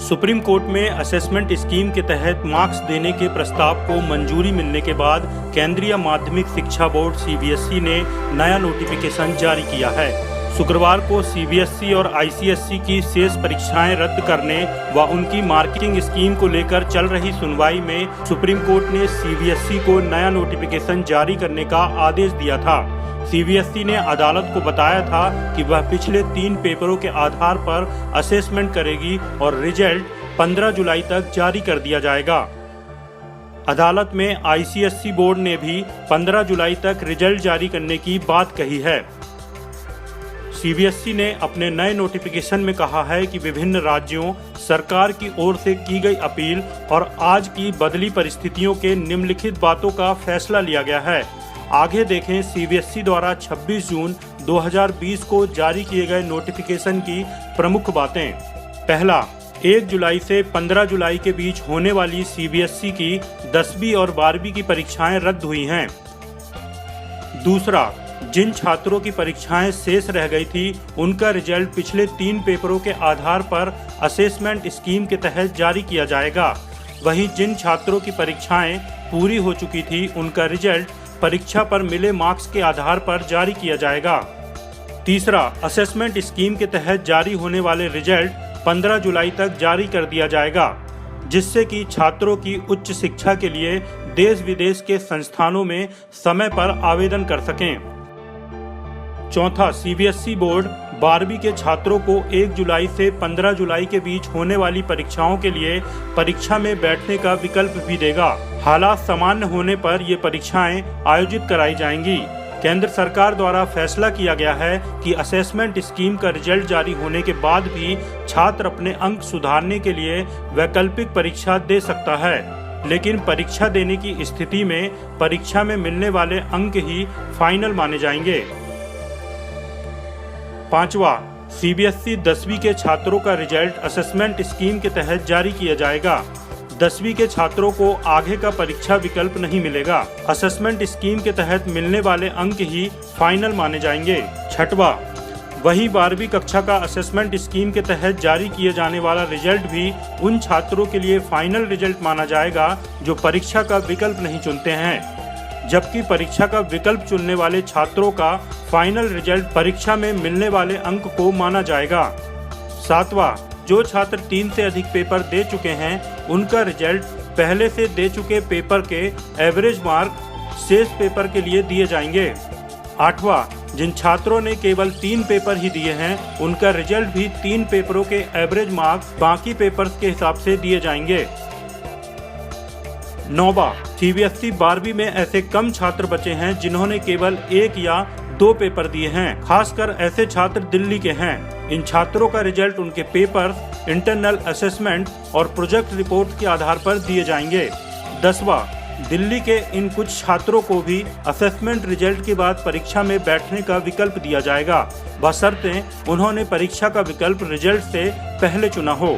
Supreme court में assessment scheme के तहत मार्क्स देने के प्रस्ताव को मंजूरी मिलने के बाद केंद्रीय माध्यमिक शिक्षा बोर्ड सीबीएसई ने नया नोटिफिकेशन जारी किया है। शुक्रवार को सीबीएसई और आईसीएसई की शेष परीक्षाएं रद्द करने व उनकी मार्किंग स्कीम को लेकर चल रही सुनवाई में सुप्रीम कोर्ट ने सीबीएसई को नया नोटिफिकेशन जारी करने का आदेश दिया था। सीबीएसई ने अदालत को बताया था कि वह पिछले 3 पेपरों के आधार पर असेसमेंट करेगी और रिजल्ट 15 जुलाई तक जारी कर दिया जाएगा। अदालत में आईसीएसई बोर्ड ने भी 15 जुलाई तक रिजल्ट जारी करने की बात कही है। सीबीएसई ने अपने नए नोटिफिकेशन में कहा है कि विभिन्न राज्यों, सरकार की ओर से की गई अपील और आज की बदली परिस्थितियों के निम्नलिखित बातों का फैसला लिया गया है। आगे देखें सीबीएसई द्वारा 26 जून 2020 को जारी किए गए नोटिफिकेशन की प्रमुख बातें। पहला, 1 जुलाई से 15 जुलाई के बीच होने वाली सीबीएसई की 10वीं और 12वीं की परीक्षाएं रद्द हुई हैं। दूसरा, जिन छात्रों की परीक्षाएं शेष रह गई थी उनका रिजल्ट पिछले 3 पेपरों के आधार पर असेसमेंट स्कीम के तहत जारी किया जाएगा। वहीं जिन छात्रों की परीक्षाएं पूरी हो चुकी थी उनका रिजल्ट परीक्षा पर मिले मार्क्स के आधार पर जारी किया जाएगा। तीसरा, असेसमेंट स्कीम के तहत जारी होने वाले रिजल्ट 15 जुलाई तक जारी कर दिया जाएगा, जिससे कि छात्रों की उच्च शिक्षा के लिए देश विदेश के संस्थानों में समय पर आवेदन कर सकें। चौथा, सीबीएसई बोर्ड 12वीं के छात्रों को 1 जुलाई से 15 जुलाई के बीच होने वाली परीक्षाओं के लिए परीक्षा में बैठने का विकल्प भी देगा। हालात सामान्य होने पर ये परीक्षाएं आयोजित कराई जाएंगी। केंद्र सरकार द्वारा फैसला किया गया है कि असेसमेंट स्कीम का रिजल्ट जारी होने के बाद भी छात्र अपने अंक सुधारने के लिए वैकल्पिक परीक्षा दे सकता है, लेकिन परीक्षा देने की स्थिति में परीक्षा में मिलने वाले अंक ही फाइनल माने जाएंगे। पांचवा, सीबीएसई 10वीं के छात्रों का रिजल्ट असेसमेंट स्कीम के तहत जारी किया जाएगा। 10वीं के छात्रों को आगे का परीक्षा विकल्प नहीं मिलेगा। असेसमेंट स्कीम के तहत मिलने वाले अंक ही फाइनल माने जाएंगे। छठवां, वही 12वीं कक्षा का असेसमेंट स्कीम के तहत जारी किए जाने वाला रिजल्ट भी उन छात्रों के लिए फाइनल रिजल्ट माना जाएगा जो परीक्षा का विकल्प नहीं चुनते हैं, जबकि परीक्षा का विकल्प चुनने वाले छात्रों का फाइनल रिजल्ट परीक्षा में मिलने वाले अंक को माना जाएगा। सातवां, जो छात्र 3 से अधिक पेपर दे चुके हैं उनका रिजल्ट पहले से दे चुके पेपर के एवरेज मार्क शेष पेपर के लिए दिए जाएंगे। आठवां, जिन छात्रों ने केवल 3 पेपर ही दिए हैं उनका रिजल्ट भी 3 पेपरों के एवरेज मार्क्स बाकी पेपर्स के हिसाब से दिए जाएंगे। 9वां, सीबीएसई 12वीं में ऐसे कम छात्र बचे हैं जिन्होंने केवल 1 या 2 पेपर दिए हैं, खासकर ऐसे छात्र दिल्ली के हैं। इन छात्रों का रिजल्ट उनके पेपर्स, इंटरनल असेसमेंट और प्रोजेक्ट रिपोर्ट के आधार पर दिए जाएंगे। 10वां, दिल्ली के इन कुछ छात्रों को भी असेसमेंट रिजल्ट के बाद परीक्षा में बैठने का विकल्प दिया जाएगा, बशर्ते उन्होंने परीक्षा का विकल्प रिजल्ट से पहले चुना हो।